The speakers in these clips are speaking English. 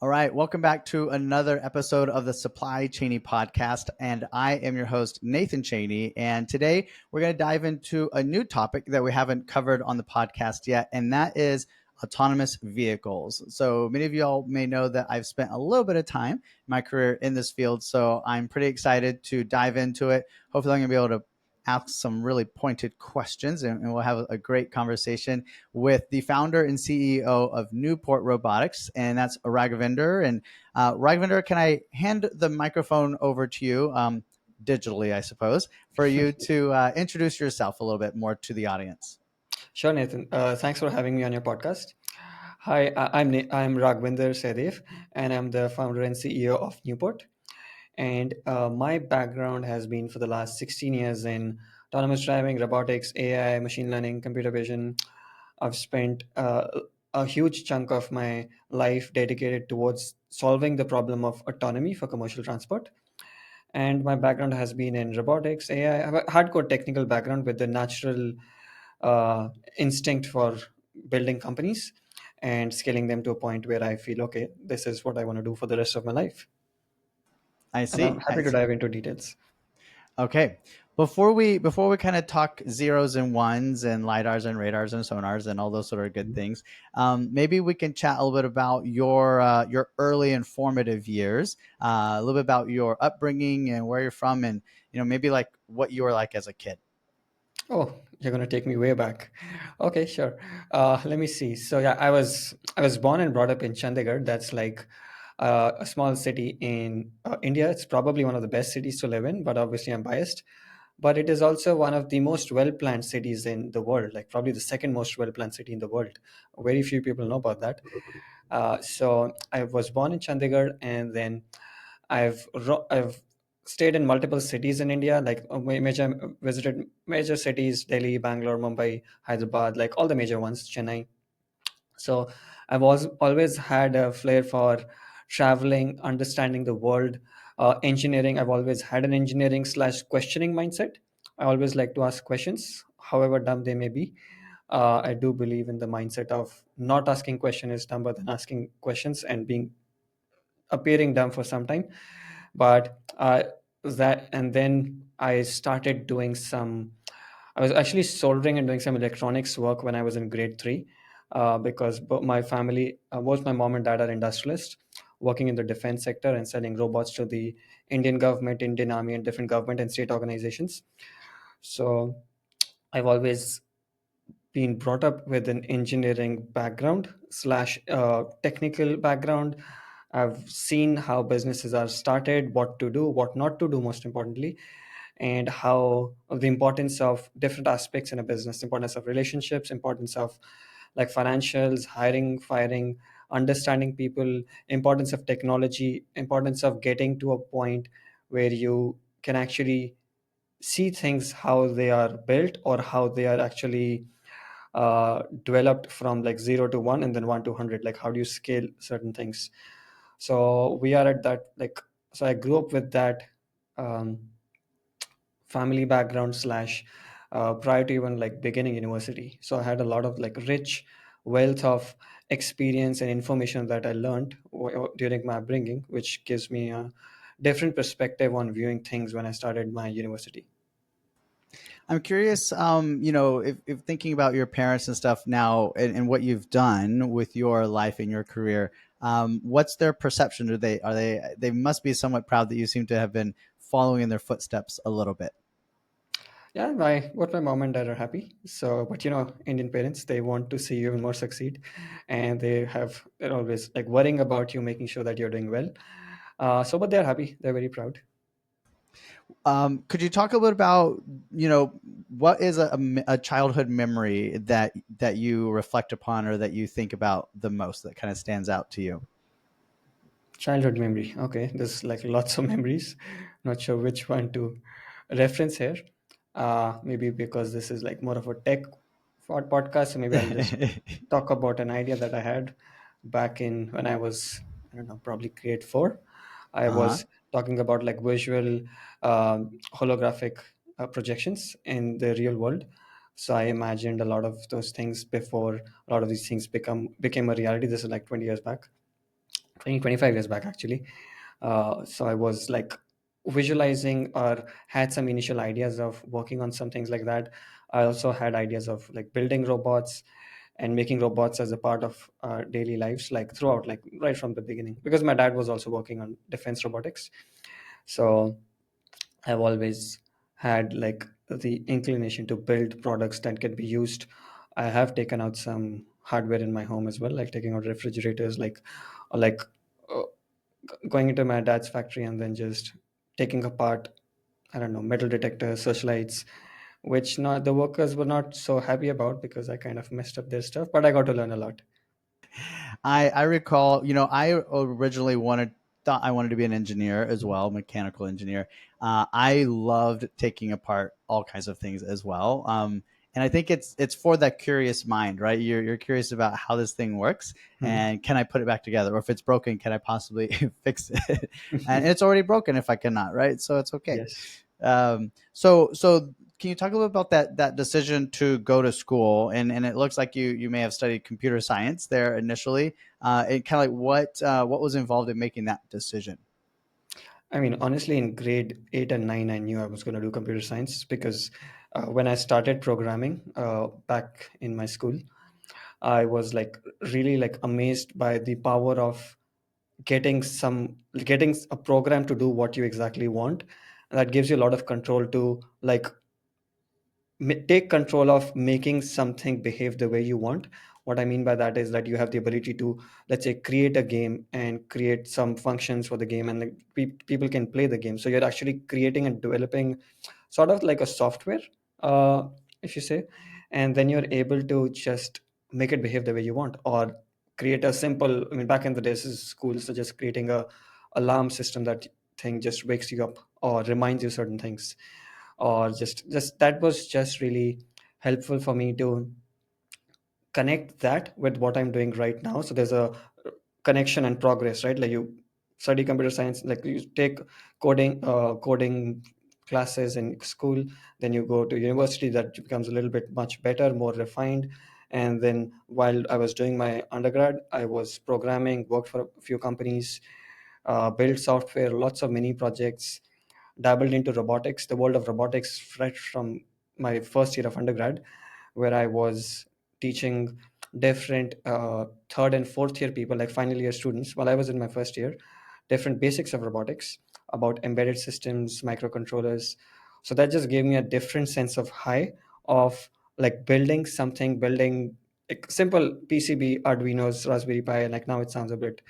All right, welcome back to another episode of the Supply Chaney podcast. And I am your host, Nathan Chaney. And today we're going to dive into a new topic that we haven't covered on the podcast yet, and that is autonomous vehicles. So many of y'all may know that I've spent a little bit of time in my career in this field. So I'm pretty excited to dive into it. Hopefully, I'm going to be able to ask some really pointed questions, and we'll have a great conversation with the founder and CEO of NuPort Robotics, and that's Raghavinder. And Raghavinder, can I hand the microphone over to you, digitally, I suppose, for you to introduce yourself a little bit more to the audience? Sure, Nathan. Thanks for having me on your podcast. Hi, I'm Raghvinder Sedev, and I'm the founder and CEO of Newport. And my background has been for the last 16 years in autonomous driving, robotics, AI, machine learning, computer vision. I've spent a huge chunk of my life dedicated towards solving the problem of autonomy for commercial transport. And my background has been in robotics, AI. I have a hardcore technical background with the natural uh, instinct for building companies and scaling them to a point where I feel, okay, this is what I want to do for the rest of my life. I And I'm see. I happy to see. dive into details. Okay. Before we kind of talk zeros and ones and lidars and radars and sonars and all those sort of good things, maybe we can chat a little bit about your early and formative years, a little bit about your upbringing and where you're from, and maybe like what you were like as a kid. Oh, you're gonna take me way back. Okay, sure. Let me see. So yeah, I was born and brought up in Chandigarh. That's like a small city in India. It's probably one of the best cities to live in, but obviously I'm biased. But it is also one of the most well-planned cities in the world, like probably the second most well-planned city in the world. Very few people know about that. So I was born in Chandigarh, and then I've stayed in multiple cities in India, like major visited major cities: Delhi, Bangalore, Mumbai, Hyderabad, like all the major ones, Chennai. So I've always had a flair for traveling, understanding the world, engineering. I've always had an engineering slash questioning mindset. I always like to ask questions, however dumb they may be. I do believe in the mindset of not asking question is dumber than asking questions and being appearing dumb for some time. But that and then I started doing some. I was actually soldering and doing some electronics work when I was in grade three, because my family, both my mom and dad, are industrialists working in the defense sector and selling robots to the Indian government, Indian Army, and different government and state organizations. So I've always been brought up with an engineering background slash technical background. I've seen how businesses are started, what to do, what not to do, most importantly, and how the importance of different aspects in a business, importance of relationships, importance of like financials, hiring, firing, understanding people, importance of technology, importance of getting to a point where you can actually see things how they are built or how they are actually developed from like 0 to 1 and then 1 to 100. Like how do you scale certain things? So we are at that, like, so I grew up with that um, family background slash prior to even like beginning university. So I had a lot of like rich wealth of experience and information that I learned during my upbringing, which gives me a different perspective on viewing things when I started my university. I'm curious, if thinking about your parents and stuff now, and what you've done with your life and your career, what's their perception? They must be somewhat proud that you seem to have been following in their footsteps a little bit. Yeah, both my mom and dad are happy. So, but Indian parents, they want to see you even more succeed, and they're always like worrying about you, making sure that you're doing well. But they're happy. They're very proud. Could you talk a little about, what is a childhood memory that you reflect upon or that you think about the most that kind of stands out to you? Childhood memory. Okay, there's like lots of memories. Not sure which one to reference here. Maybe because this is like more of a tech podcast, so maybe I'll just talk about an idea that I had back in when I was, I don't know, probably grade four. I Uh-huh. was talking about like visual holographic projections in the real world. So I imagined a lot of those things before a lot of these things became a reality. This is like 20 years back. 25 years back actually. So I was like visualizing or had some initial ideas of working on some things like that. I also had ideas of like building robots and making robots as a part of our daily lives, like throughout, like right from the beginning, because my dad was also working on defense robotics. So I've always had like the inclination to build products that can be used. I have taken out some hardware in my home as well, like taking out refrigerators, like or like uh, going into my dad's factory and then just taking apart, I don't know, metal detectors, searchlights, which not the workers were not so happy about because I kind of messed up their stuff, but I got to learn a lot. I recall, I originally thought I wanted to be an engineer as well, mechanical engineer. I loved taking apart all kinds of things as well. And I think it's for that curious mind, right? You're curious about how this thing works, Mhm. and can I put it back together? Or if it's broken, can I possibly fix it? And it's already broken if I cannot, right? So it's okay. Yes. So can you talk a little about that decision to go to school? And it looks like you may have studied computer science there initially. And kind of like what was involved in making that decision? I mean, honestly, in grade 8 and 9, I knew I was going to do computer science because when I started programming back in my school, I was like really like amazed by the power of getting a program to do what you exactly want. And that gives you a lot of control to like take control of making something behave the way you want. What I mean by that is that you have the ability to, let's say, create a game and create some functions for the game, and like, people can play the game. So you're actually creating and developing sort of like a software, uh, if you say, and then you're able to just make it behave the way you want, or create a simple. I mean, back in the days, this is cool. So just creating a alarm system that thing just wakes you up or reminds you certain things, or just that was just really helpful for me to connect that with what I'm doing right now. So there's a connection and progress, right? Like you study computer science, like you take coding classes in school, then you go to university, that becomes a little bit much better, more refined. And then while I was doing my undergrad, I was programming, worked for a few companies, built software, lots of mini projects, dabbled into robotics, the world of robotics, right from my first year of undergrad, where I was teaching different third and fourth year people, like final year students, while I was in my first year, different basics of robotics, about embedded systems, microcontrollers. So that just gave me a different sense of high of like building something, building like simple PCB, Arduinos, Raspberry Pi. Like now it sounds a bit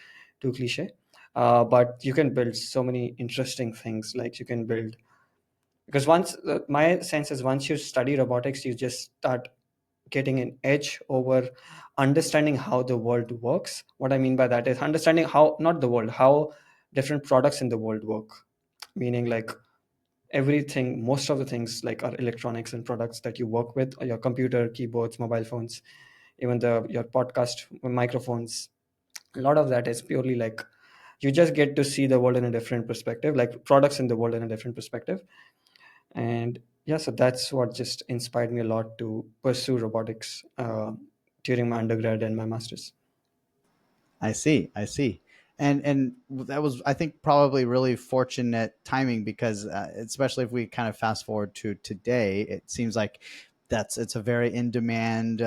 too cliche, but you can build so many interesting things. Like you can build, because once my sense is once you study robotics, you just start getting an edge over understanding how the world works. What I mean by that is understanding how, not the world, how different products in the world work. Meaning like everything, most of the things like are electronics and products that you work with, or your computer, keyboards, mobile phones, even the your podcast microphones. A lot of that is purely like you just get to see the world in a different perspective, like products in the world in a different perspective. And yeah, so that's what just inspired me a lot to pursue robotics during my undergrad and my master's. I see. I see. And that was, I think, probably really fortunate timing because, especially if we kind of fast forward to today, it seems like it's a very in demand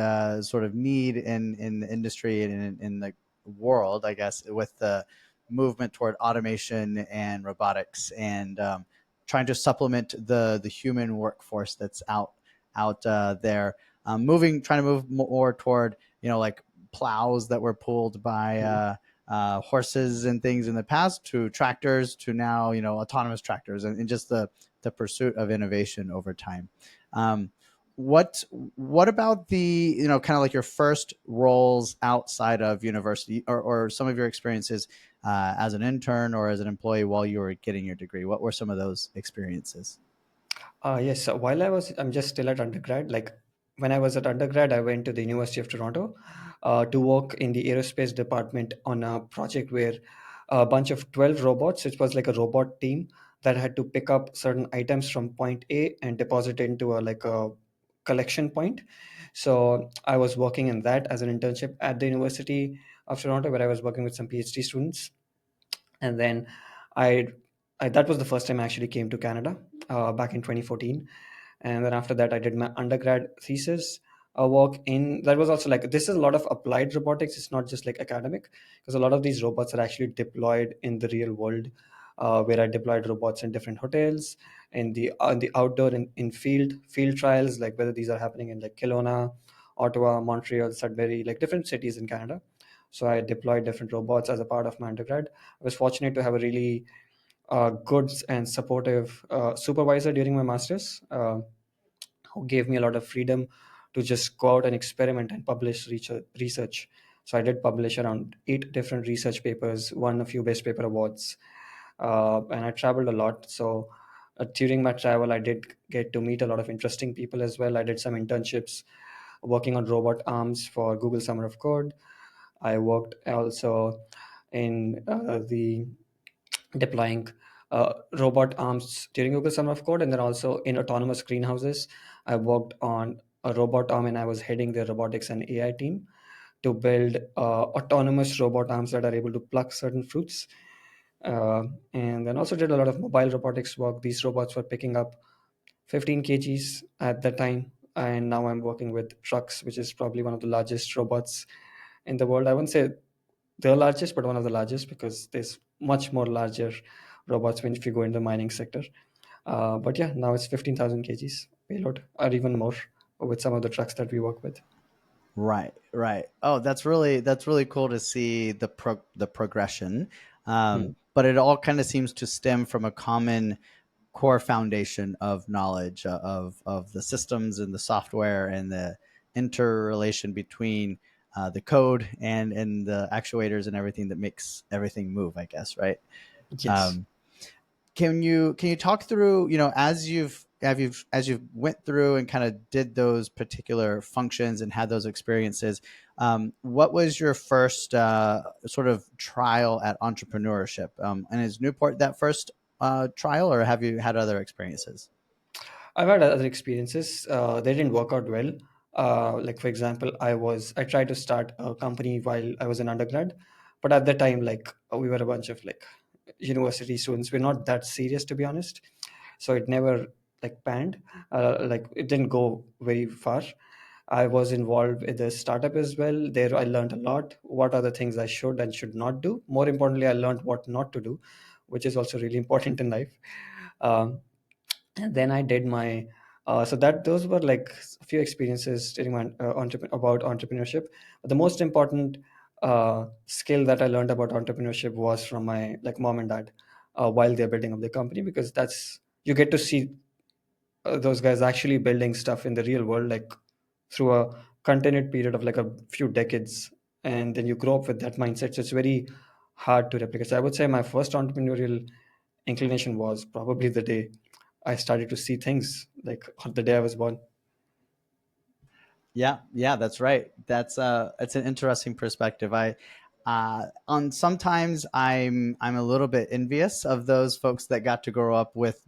sort of need in the industry and in the world, I guess, with the movement toward automation and robotics and trying to supplement the human workforce that's out there, trying to move more toward like plows that were pulled by Mhm. horses and things in the past to tractors to now autonomous tractors and just the pursuit of innovation over time. Um, what about the kind of like your first roles outside of university or some of your experiences as an intern or as an employee while you were getting your degree? What were some of those experiences? Yes, so while I'm just still at undergrad. Like when I was at undergrad, I went to the University of Toronto to work in the aerospace department on a project where a bunch of 12 robots, it was like a robot team that had to pick up certain items from point A and deposit it into a collection point. So I was working in that as an internship at the university. of Toronto, where I was working with some PhD students. And then I, that was the first time I actually came to Canada back in 2014. And then after that, I did my undergrad thesis work in that was also like this is a lot of applied robotics. It's not just like academic, because a lot of these robots are actually deployed in the real world, where I deployed robots in different hotels, in the outdoor in field trials, like whether these are happening in like Kelowna, Ottawa, Montreal, Sudbury, like different cities in Canada. So I deployed different robots as a part of my undergrad. I was fortunate to have a really good and supportive supervisor during my master's, who gave me a lot of freedom to just go out and experiment and publish research. So I did publish around 8 different research papers, won a few best paper awards, and I traveled a lot. So during my travel, I did get to meet a lot of interesting people as well. I did some internships working on robot arms for Google Summer of Code. I worked also in the deploying robot arms during Google Summer of Code, and then also in autonomous greenhouses. I worked on a robot arm, and I was heading the robotics and AI team to build autonomous robot arms that are able to pluck certain fruits. And then also did a lot of mobile robotics work. These robots were picking up 15 kgs at that time. And now I'm working with trucks, which is probably one of the largest robots in the world. I wouldn't say the largest, but one of the largest, because there's much more larger robots when if you go in the mining sector. But yeah, now it's 15,000 kgs payload, or even more, with some of the trucks that we work with. Right, right. Oh, that's really cool to see the progression. Hmm. But it all kind of seems to stem from a common core foundation of knowledge of the systems and the software and the interrelation between the code and the actuators and everything that makes everything move. I guess, right? Yes. Um, can you talk through, as you've went through and kind of did those particular functions and had those experiences, what was your first sort of trial at entrepreneurship, and is Newport that first trial, or have you had other experiences? I've had other experiences. They didn't work out well. Like for example, I tried to start a company while I was an undergrad, but at that time, like we were a bunch of like university students. We're not that serious, to be honest. So it never like panned. Like it didn't go very far. I was involved in the startup as well. There, I learned a lot. What are the things I should and should not do? More importantly, I learned what not to do, which is also really important in life. Um, and then I did my so that those were like a few experiences during my about entrepreneurship. But the most important skill that I learned about entrepreneurship was from my like mom and dad while they're building up their company, because that's you get to see those guys actually building stuff in the real world, like through a continued period of like a few decades, and then you grow up with that mindset. So it's very hard to replicate. So I would say my first entrepreneurial inclination was probably the day I started to see things, like on the day I was born. Yeah, yeah, that's right. It's an interesting perspective. I on sometimes I'm a little bit envious of those folks that got to grow up with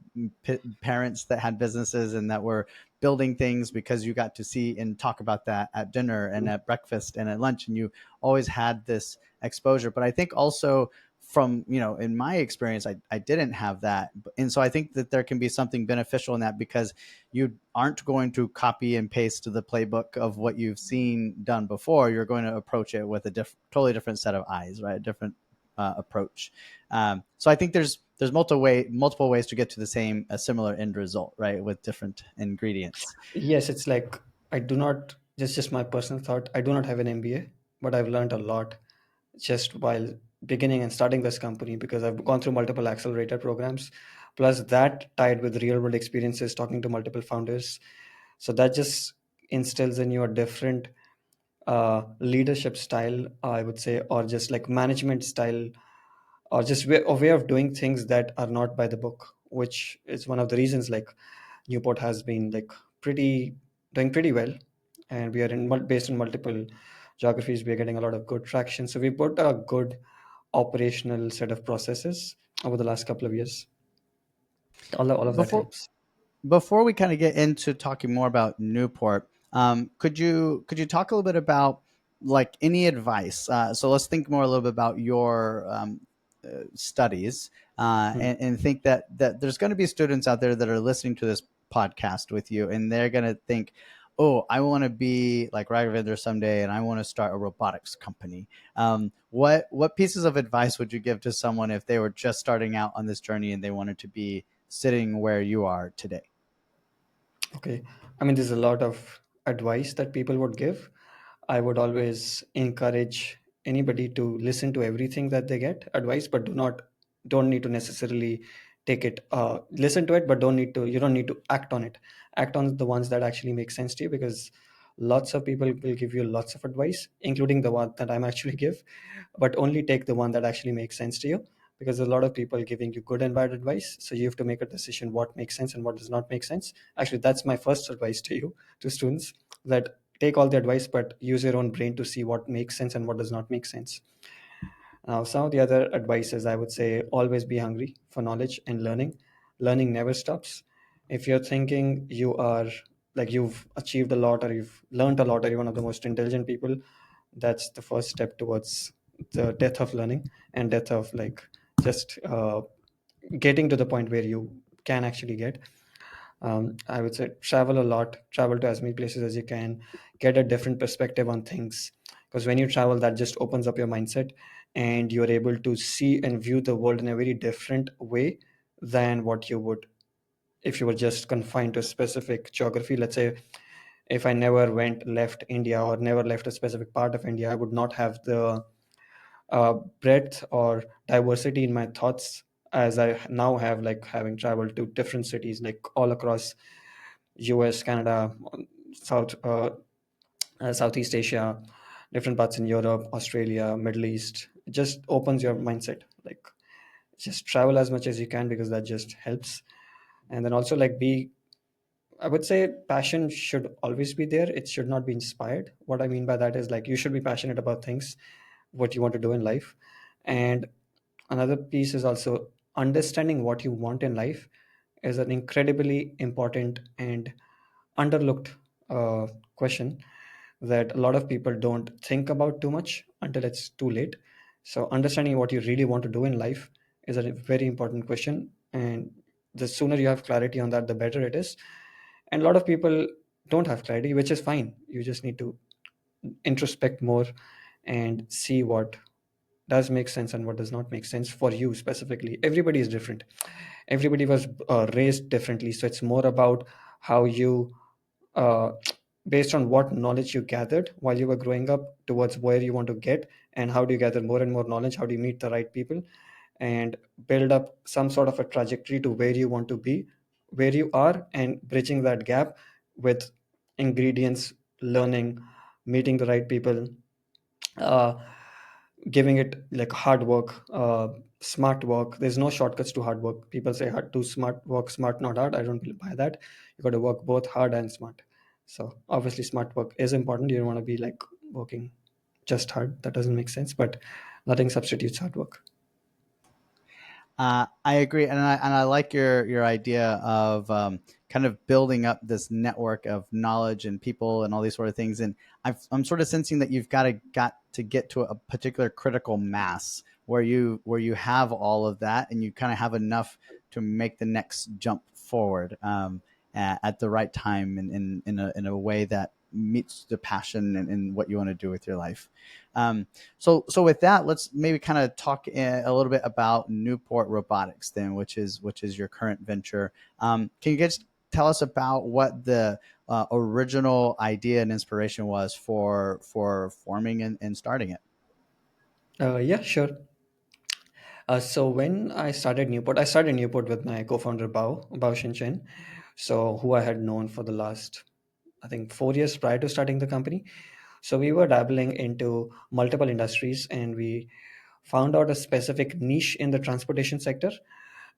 parents that had businesses and that were building things, because you got to see and talk about that at dinner and at breakfast and at lunch, and you always had this exposure. But I think also from, in my experience, I didn't have that, and so I think that there can be something beneficial in that, because you aren't going to copy and paste the playbook of what you've seen done before. You're going to approach it with a totally different set of eyes, right? A different approach. So I think there's multiple ways to get to a similar end result, right? With different ingredients. Yes, it's like I do not, just my personal thought. I do not have an MBA, but I've learned a lot just while beginning and starting this company, because I've gone through multiple accelerator programs, plus that tied with real world experiences talking to multiple founders. So that just instills in you a different leadership style, I would say, or just like management style, or just a way of doing things that are not by the book, which is one of the reasons like Newport has been like pretty doing pretty well, and we are based in multiple geographies. We are getting a lot of good traction. So we put a good operational set of processes over the last couple of years. All of that Before helps. before we kind of get into talking more about Newport, could you talk a little bit about like any advice. So let's think more a little bit about your studies, Hmm. and think that there's going to be students out there that are listening to this podcast with you, and they're going to think, oh, I want to be like Raghavendra someday, and I want to start a robotics company. What pieces of advice would you give to someone if they were just starting out on this journey and they wanted to be sitting where you are today? Okay. I mean, there's a lot of advice that people would give. I would always encourage anybody to listen to everything that they get advice, but don't need to necessarily take it, listen to it, but you don't need to act on it. Act on the ones that actually make sense to you, because lots of people will give you lots of advice, including the one that I'm actually give, but only take the one that actually makes sense to you, because there's a lot of people giving you good and bad advice. So you have to make a decision what makes sense and what does not make sense. Actually, that's my first advice to you, to students, that take all the advice, but use your own brain to see what makes sense and what does not make sense. Now, some of the other advices I would say: always be hungry for knowledge and learning. Learning never stops. If you're thinking you are like you've achieved a lot or you've learned a lot or you're one of the most intelligent people, that's the first step towards the death of learning and death of like just getting to the point where you can actually get. I would say travel a lot, travel to as many places as you can, get a different perspective on things. Because when you travel, that just opens up your mindset and you're able to see and view the world in a very different way than what you would if you were just confined to a specific geography. Let's say if I never left India or never left a specific part of India, I would not have the breadth or diversity in my thoughts as I now have, like having traveled to different cities, like all across US, Canada, South, Southeast Asia, different parts in Europe, Australia, Middle East. It just opens your mindset. Like just travel as much as you can, because that just helps. And then also like I would say passion should always be there. It should not be inspired. What I mean by that is like you should be passionate about things, what you want to do in life. And another piece is also understanding what you want in life is an incredibly important and underlooked question that a lot of people don't think about too much until it's too late. So understanding what you really want to do in life is a very important question, and the sooner you have clarity on that, the better it is. And a lot of people don't have clarity, which is fine. You just need to introspect more and see what does make sense and what does not make sense for you specifically. Everybody is different. Everybody was raised differently, so it's more about how you uh, based on what knowledge you gathered while you were growing up towards where you want to get, and how do you gather more and more knowledge, how do you meet the right people and build up some sort of a trajectory to where you want to be, where you are, and bridging that gap with ingredients, learning, meeting the right people, uh, giving it like hard work, smart work. There's no shortcuts to hard work. People say hard to smart work, smart not hard. I don't buy that. You got to work both hard and smart. So obviously smart work is important. You don't want to be like working just hard. That doesn't make sense, but nothing substitutes hard work. I agree, and I like your idea of kind of building up this network of knowledge and people and all these sort of things. And I'm sort of sensing that you've got to get to a particular critical mass where you have all of that, and you kind of have enough to make the next jump forward, at the right time, and in a way that meets the passion and what you want to do with your life. So with that, let's maybe kind of talk a little bit about NuPort Robotics then, which is your current venture. Can you guys tell us about what the original idea and inspiration was for forming and starting it? Yeah, sure. So when I started Newport with my co-founder Bao Shinchen, so who I had known for the last, I think, 4 years prior to starting the company. So we were dabbling into multiple industries, and we found out a specific niche in the transportation sector,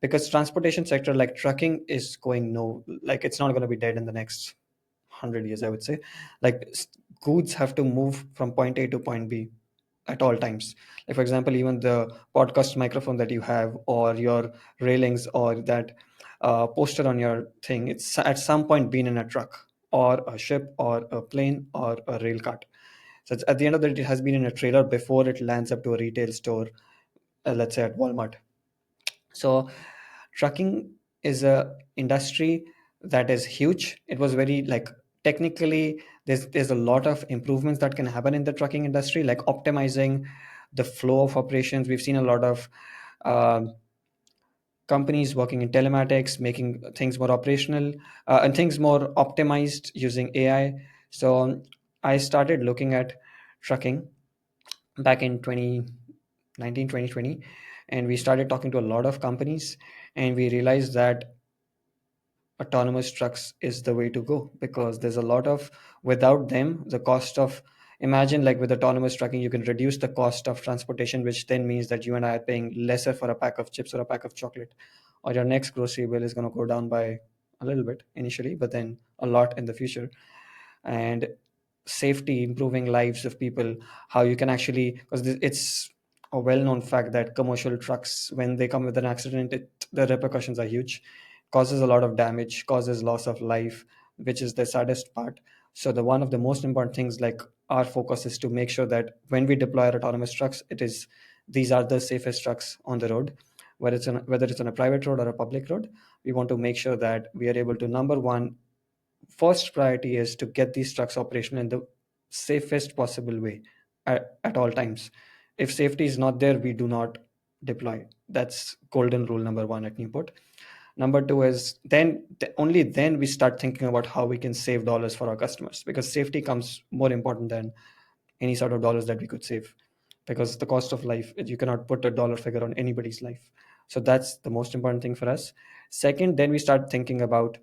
because transportation sector like trucking is going no, like it's not going to be dead in the next 100 years, I would say. Like goods have to move from point A to point B at all times. Like for example, even the podcast microphone that you have, or your railings, or that poster on your thing, it's at some point been in a truck or a ship or a plane or a rail cart. So at the end of the day, it has been in a trailer before it lands up to a retail store, let's say at Walmart. So trucking is a industry that is huge. It was very like technically there's a lot of improvements that can happen in the trucking industry, like optimizing the flow of operations. We've seen a lot of um companies working in telematics, making things more operational and things more optimized using AI. So I started looking at trucking back in 2019, 2020, and we started talking to a lot of companies, and we realized that autonomous trucks is the way to go, because there's a lot of, without them the cost of, imagine like with autonomous trucking you can reduce the cost of transportation, which then means that you and I are paying lesser for a pack of chips or a pack of chocolate, or your next grocery bill is going to go down by a little bit initially but then a lot in the future. And safety, improving lives of people, how you can actually, because it's a well-known fact that commercial trucks, when they come with an accident, the repercussions are huge, causes a lot of damage, causes loss of life, which is the saddest part. So the one of the most important things, like our focus is to make sure that when we deploy our autonomous trucks, it is, these are the safest trucks on the road, whether it's on a private road or a public road. We want to make sure that we are able to, number one, first priority is to get these trucks operational in the safest possible way at all times. If safety is not there, we do not deploy. That's golden rule number one at Newport. Number two is then only then we start thinking about how we can save dollars for our customers, because safety comes more important than any sort of dollars that we could save, because the cost of life, you cannot put a dollar figure on anybody's life. So that's the most important thing for us. Second, then we start thinking about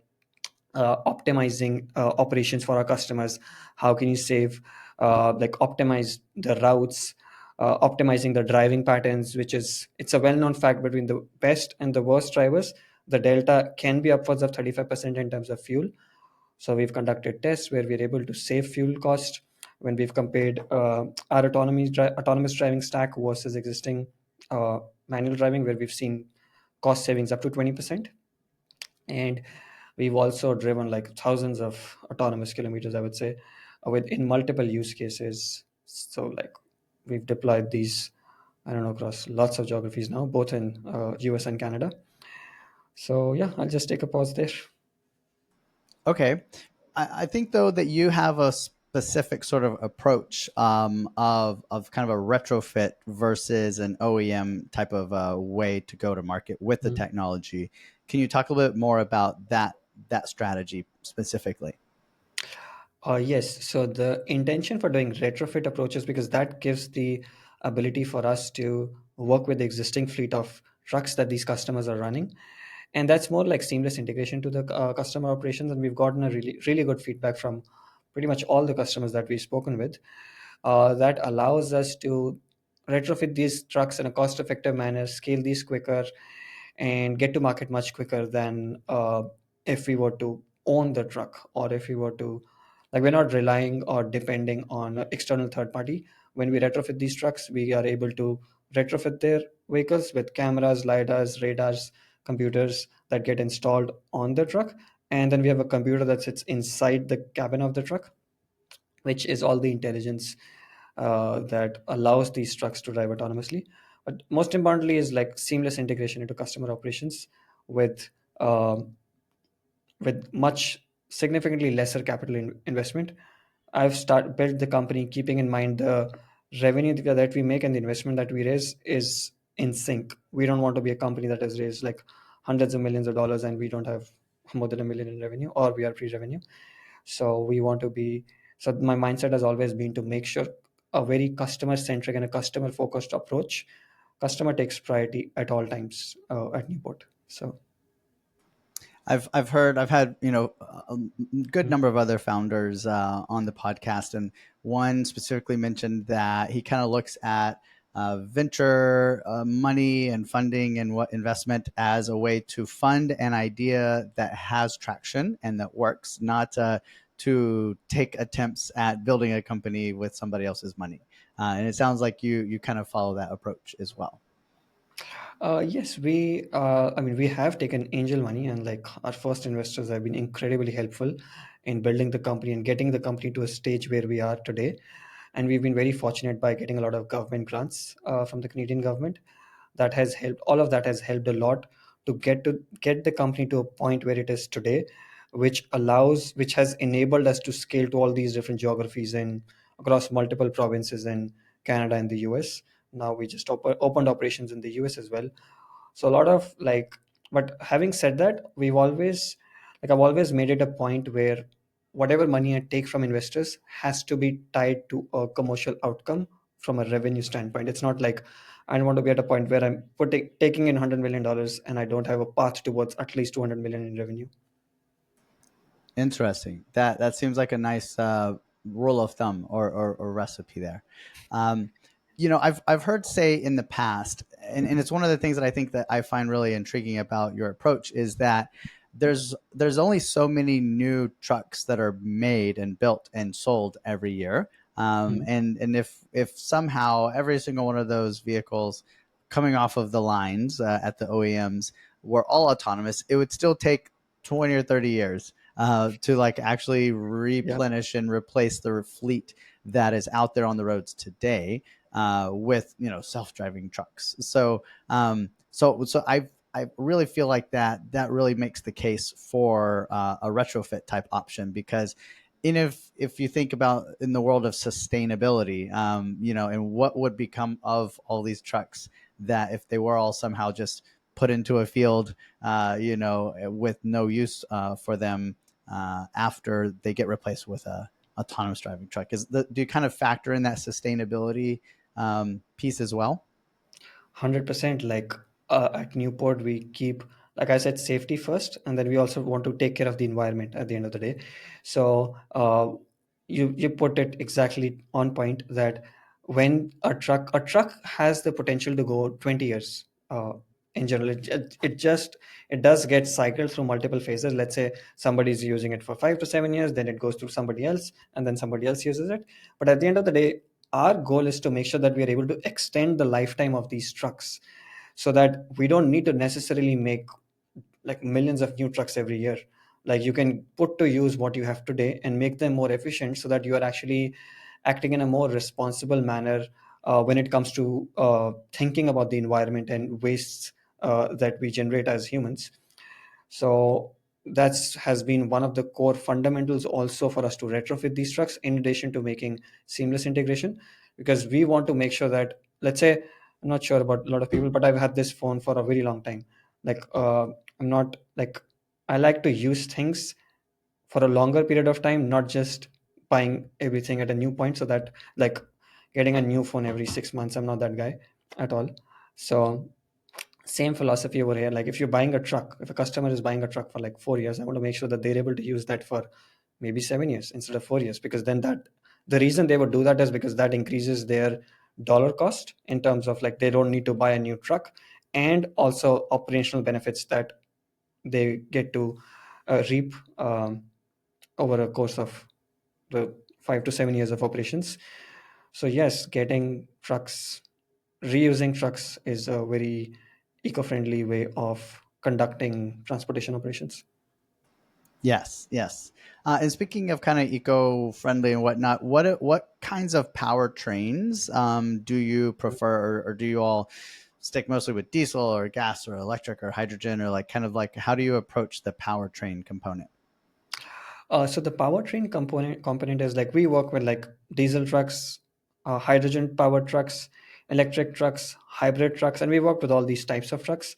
optimizing operations for our customers. How can you save, like optimize the routes, optimizing the driving patterns, which is, it's a well-known fact between the best and the worst drivers, the delta can be upwards of 35% in terms of fuel. So we've conducted tests where we're able to save fuel cost when we've compared our autonomous driving stack versus existing uh, manual driving, where we've seen cost savings up to 20%. And we've also driven like thousands of autonomous kilometers, I would say, with in multiple use cases. So like we've deployed these, I don't know, across lots of geographies now, both in US and Canada. So yeah, I'll just take a pause there. Okay. I think though that you have a specific sort of approach of kind of a retrofit versus an OEM type of way to go to market with the Mhm. technology. Can you talk a little bit more about that strategy specifically? Yes. So the intention for doing retrofit approaches, because that gives the ability for us to work with the existing fleet of trucks that these customers are running, and that's more like seamless integration to the customer operations. And we've gotten a really good feedback from pretty much all the customers that we've spoken with, that allows us to retrofit these trucks in a cost effective manner, scale these quicker, and get to market much quicker than if we were to own the truck, or if we were to, like, we're not relying or depending on an external third party. When we retrofit these trucks, we are able to retrofit their vehicles with cameras, lidars, radars, computers that get installed on the truck, and then we have a computer that sits inside the cabin of the truck, which is all the intelligence that allows these trucks to drive autonomously. But most importantly is like seamless integration into customer operations with um, with much significantly lesser capital investment. I've built the company keeping in mind the revenue that we make and the investment that we raise is in sync. We don't want to be a company that has raised like hundreds of millions of dollars and we don't have more than a million in revenue, or we are pre-revenue. So we want to be, so my mindset has always been to make sure a very customer centric and a customer focused approach. Customer takes priority at all times at Newport. So I've heard, I've had, a good mm, number of other founders on the podcast, and one specifically mentioned that he kind of looks at venture money and funding and what investment as a way to fund an idea that has traction and that works, not to take attempts at building a company with somebody else's money. And it sounds like you kind of follow that approach as well. yes, I mean, we have taken angel money, and like our first investors have been incredibly helpful in building the company and getting the company to a stage where we are today. and we've been very fortunate by getting a lot of government grants from the Canadian government. That has helped. All of that has helped a lot to get the company to a point where it is today, which has enabled us to scale to all these different geographies and across multiple provinces in Canada and the US. Now we just opened operations in the US as well. So a lot of like, but having said that, I've always made it a point where whatever money I take from investors has to be tied to a commercial outcome from a revenue standpoint. It's not like I don't want to be at a point where I'm putting taking in $100 million and I don't have a path towards at least 200 million in revenue. Interesting. That seems like a nice rule of thumb or recipe there. Um, I've heard say in the past, and it's one of the things that I think that I find really intriguing about your approach is that there's only so many new trucks that are made and built and sold every year. Mhm. And if somehow every single one of those vehicles coming off of the lines at the OEMs were all autonomous, it would still take 20 or 30 years to like actually Yeah, replenish and replace the fleet that is out there on the roads today with self-driving trucks. So I really feel like that really makes the case for a retrofit type option because if you think about in the world of sustainability, and what would become of all these trucks that if they were all somehow just put into a field, with no use for them after they get replaced with a autonomous driving truck. Do you kind of factor in that sustainability piece as well? 100%. Like at Newport, we keep, like I said, safety first, and then we also want to take care of the environment at the end of the day. So you put it exactly on point that when a truck has the potential to go 20 years. In general, it does get cycled through multiple phases. Let's say somebody's using it for 5 to 7 years, then it goes through somebody else, and then somebody else uses it. But at the end of the day, our goal is to make sure that we are able to extend the lifetime of these trucks so that we don't need to necessarily make like millions of new trucks every year. Like you can put to use what you have today and make them more efficient so that you are actually acting in a more responsible manner when it comes to thinking about the environment and wastes that we generate as humans. So that's has been one of the core fundamentals also for us to retrofit these trucks in addition to making seamless integration, because we want to make sure that, let's say, I'm not sure about a lot of people, but I've had this phone for a very long time. Like I'm not like, I like to use things for a longer period of time, not just buying everything at a new point. So that, like, getting a new phone every 6 months, I'm not that guy at all. So same philosophy over here. Like if you're buying a truck, if a customer is buying a truck for like 4 years, I want to make sure that they're able to use that for maybe 7 years instead of 4 years, because then that, the reason they would do that is because that increases their dollar cost in terms of like they don't need to buy a new truck, and also operational benefits that they get to reap over a course of the 5 to 7 years of operations. So yes, getting trucks, reusing trucks is a very eco-friendly way of conducting transportation operations. Yes, yes. And speaking of kind of eco-friendly and whatnot, what kinds of powertrains do you prefer, or do you all stick mostly with diesel or gas or electric or hydrogen, or like kind of like how do you approach the powertrain component? So the powertrain component is like we work with like diesel trucks, hydrogen powered trucks, electric trucks, hybrid trucks, and we worked with all these types of trucks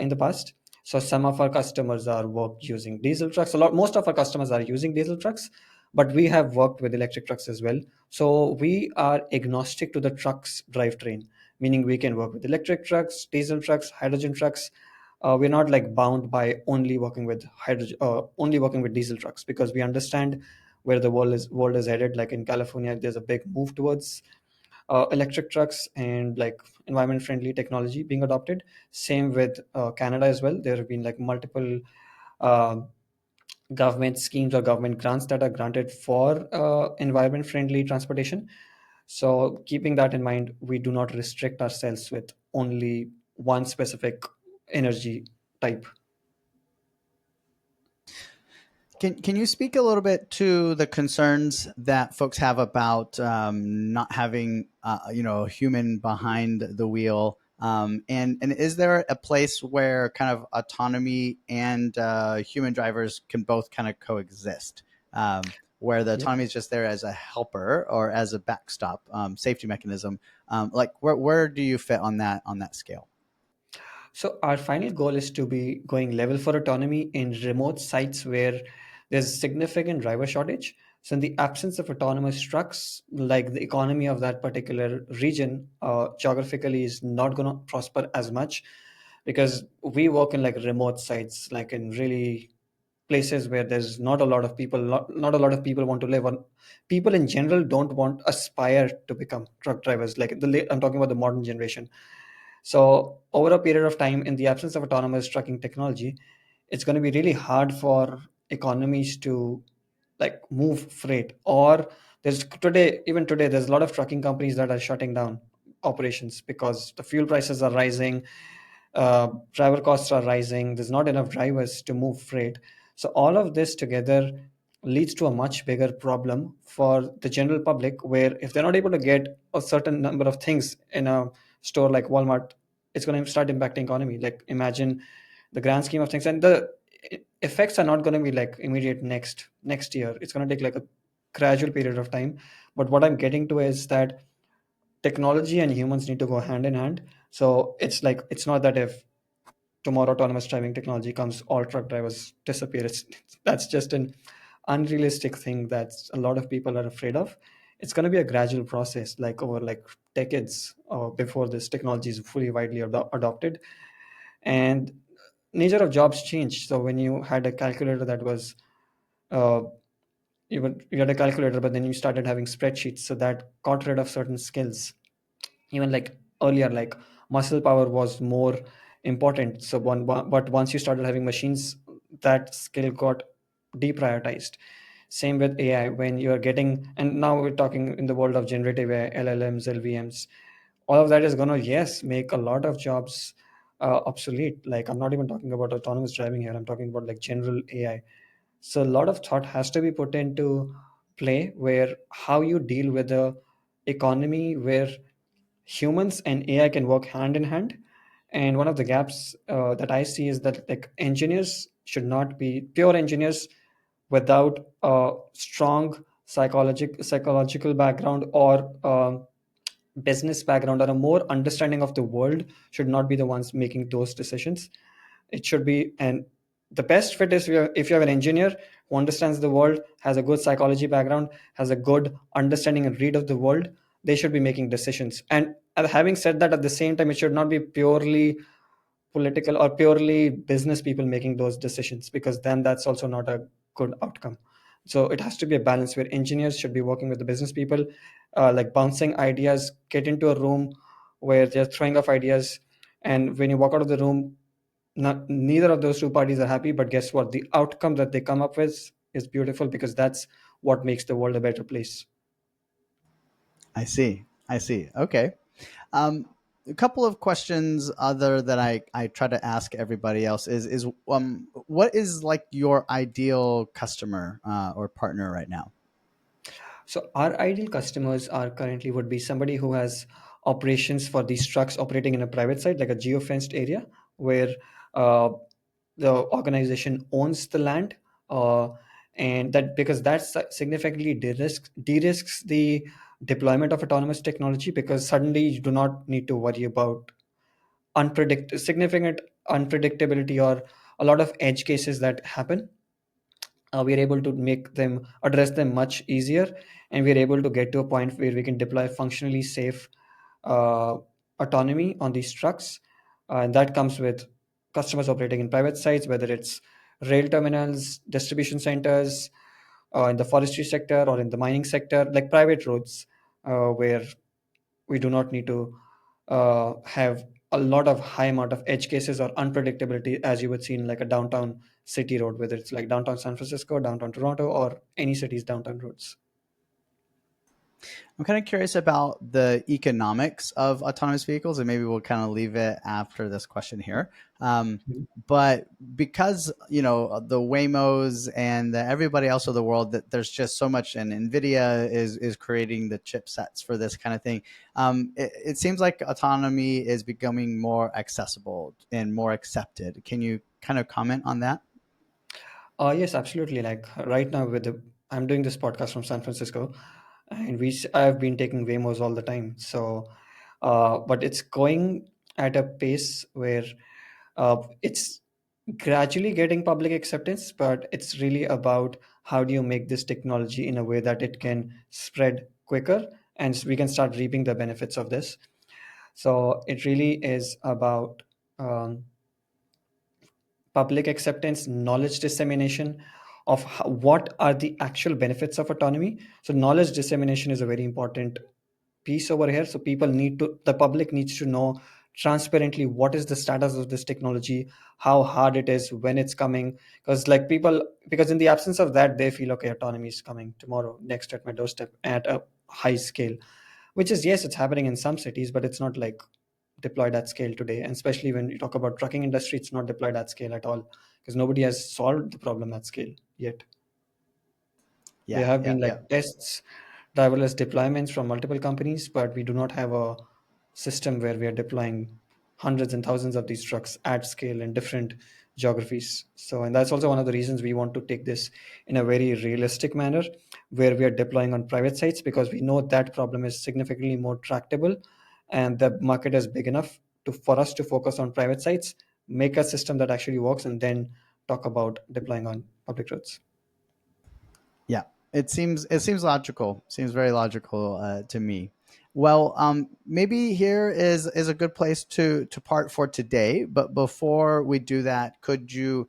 in the past. So some of our customers are worked using diesel trucks. Most of our customers are using diesel trucks, but we have worked with electric trucks as well. So we are agnostic to the truck's drivetrain, meaning we can work with electric trucks, diesel trucks, hydrogen trucks. We're not like bound by only working with diesel trucks, because we understand where the world is headed. Like in California, there's a big move towards electric trucks and like environment friendly technology being adopted. Same with Canada as well. There have been like multiple uh, government schemes or government grants that are granted for environment friendly transportation. So keeping that in mind, we do not restrict ourselves with only one specific energy type. Can you speak a little bit to the concerns that folks have about not having a human behind the wheel? And is there a place where kind of autonomy and human drivers can both kind of coexist, where the Yep. autonomy is just there as a helper or as a backstop safety mechanism? Like where do you fit on that scale? So our final goal is to be going level for autonomy in remote sites where there's significant driver shortage. So in the absence of autonomous trucks, like the economy of that particular region geographically is not going to prosper as much because we work in like remote sites, like in really places where there's not a lot of people, not a lot of people want to live on. People in general don't want aspire to become truck drivers. Like I'm talking about the modern generation. So over a period of time, in the absence of autonomous trucking technology, it's going to be really hard for economies to like move freight. Or even today, there's a lot of trucking companies that are shutting down operations because the fuel prices are rising, driver costs are rising. There's not enough drivers to move freight. So all of this together leads to a much bigger problem for the general public, where if they're not able to get a certain number of things in a store like Walmart, it's going to start impacting economy. Like imagine the grand scheme of things, and the effects are not going to be like immediate next year. It's going to take like a gradual period of time. But what I'm getting to is that technology and humans need to go hand in hand. So it's like it's not that if tomorrow autonomous driving technology comes, all truck drivers disappear. That's just an unrealistic thing that a lot of people are afraid of. It's going to be a gradual process, like over like decades before this technology is fully widely adopted. And nature of jobs change. So when you had a calculator that was uh, you had a calculator, but then you started having spreadsheets, so that got rid of certain skills. Even like earlier, like muscle power was more important. So but once you started having machines, that skill got deprioritized. Same with AI. When you're getting, and now we're talking in the world of generative AI, LLMs, LVMs, all of that is going to, yes, make a lot of jobs obsolete. Like I'm not even talking about autonomous driving here, I'm talking about like general AI. So a lot of thought has to be put into play, where how you deal with the economy where humans and AI can work hand in hand. And one of the gaps that I see is that like engineers should not be pure engineers without a strong psychological background, or business background, or a more understanding of the world should not be the ones making those decisions. It should be, and the best fit is if you have an engineer who understands the world, has a good psychology background, has a good understanding and read of the world, they should be making decisions. And having said that, at the same time, it should not be purely political or purely business people making those decisions, because then that's also not a good outcome. So it has to be a balance where engineers should be working with the business people, like bouncing ideas, get into a room where they're throwing off ideas, and when you walk out of the room, neither of those two parties are happy, but guess what, the outcome that they come up with is beautiful, because that's what makes the world a better place. I see. I see. Okay. Um, a couple of questions other that I try to ask everybody else is what is like your ideal customer or partner right now? So our ideal customers are currently would be somebody who has operations for these trucks operating in a private site, like a geofenced area, where uh, the organization owns the land, uh, and that, because that significantly de-risks the deployment of autonomous technology, because suddenly you do not need to worry about significant unpredictability or a lot of edge cases that happen. We are able to make them address them much easier, and we are able to get to a point where we can deploy functionally safe uh, autonomy on these trucks. And that comes with customers operating in private sites, whether it's rail terminals, distribution centers, in the forestry sector or in the mining sector, like private roads, where we do not need to have a lot of high amount of edge cases or unpredictability, as you would see in like a downtown city road, whether it's like downtown San Francisco, downtown Toronto, or any city's downtown roads. I'm kind of curious about the economics of autonomous vehicles, and maybe we'll kind of leave it after this question here. Um, but because the Waymos and everybody else of the world, that there's just so much, and Nvidia is creating the chipsets for this kind of thing. It seems like autonomy is becoming more accessible and more accepted. Can you kind of comment on that? Yes, absolutely. Like right now, I'm doing this podcast from San Francisco, and I've been taking Waymos all the time. So, but it's going at a pace where it's gradually getting public acceptance, but it's really about how do you make this technology in a way that it can spread quicker, and we can start reaping the benefits of this. So it really is about um, public acceptance, knowledge dissemination of what are the actual benefits of autonomy. So knowledge dissemination is a very important piece over here. So the public needs to know transparently what is the status of this technology, how hard it is, when it's coming. Because in the absence of that, they feel, okay, autonomy is coming tomorrow, next at my doorstep at a high scale, which is, yes, it's happening in some cities, but it's not like deployed at scale today. And especially when you talk about trucking industry, it's not deployed at scale at all because nobody has solved the problem at scale yet. There Yeah, have yeah, been yeah. like tests, driverless deployments from multiple companies, but we do not have a system where we are deploying hundreds and thousands of these trucks at scale in different geographies. So, and that's also one of the reasons we want to take this in a very realistic manner, where we are deploying on private sites, because we know that problem is significantly more tractable, and the market is big enough for us to focus on private sites, make a system that actually works, and then talk about deploying on public roads. Yeah, it seems logical. Seems very logical to me. Well, maybe here is a good place to part for today. But before we do that, could you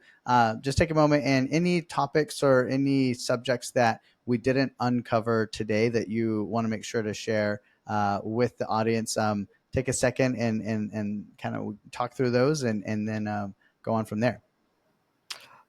just take a moment and any topics or any subjects that we didn't uncover today that you want to make sure to share with the audience? Take a second and kind of talk through those and then go on from there.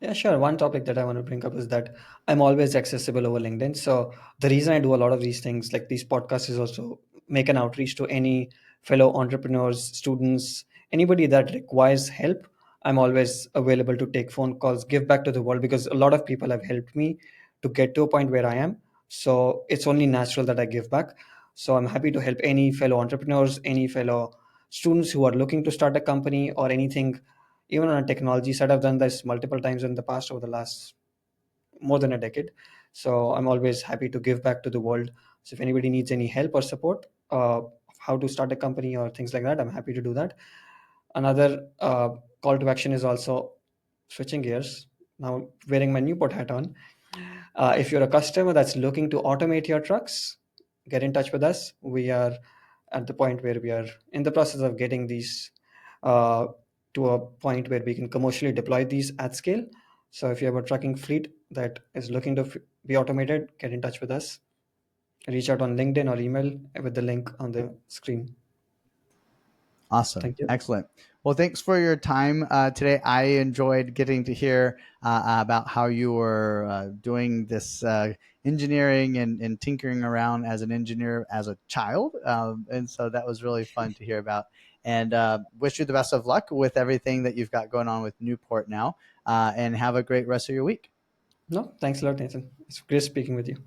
Yeah, sure. One topic that I want to bring up is that I'm always accessible over LinkedIn. So the reason I do a lot of these things, like these podcasts, is also make an outreach to any fellow entrepreneurs, students, anybody that requires help. I'm always available to take phone calls, give back to the world, because a lot of people have helped me to get to a point where I am. So it's only natural that I give back. So I'm happy to help any fellow entrepreneurs, any fellow students who are looking to start a company or anything, even on a technology side. I've done this multiple times in the past over the last more than a decade. So I'm always happy to give back to the world. So if anybody needs any help or support, how to start a company or things like that, I'm happy to do that. Another call to action is also switching gears, now wearing my Newport hat on. If you're a customer that's looking to automate your trucks, get in touch with us. We are at the point where we are in the process of getting these uh, to a point where we can commercially deploy these at scale. So if you have a trucking fleet that is looking to be automated, get in touch with us. Reach out on LinkedIn or email with the link on the screen. Awesome. Thank you. Excellent. Well, thanks for your time today. I enjoyed getting to hear about how you were doing this engineering and tinkering around as an engineer as a child. And so that was really fun to hear about. And wish you the best of luck with everything that you've got going on with Newport now. And have a great rest of your week. No, thanks a lot, Nathan. It's great speaking with you.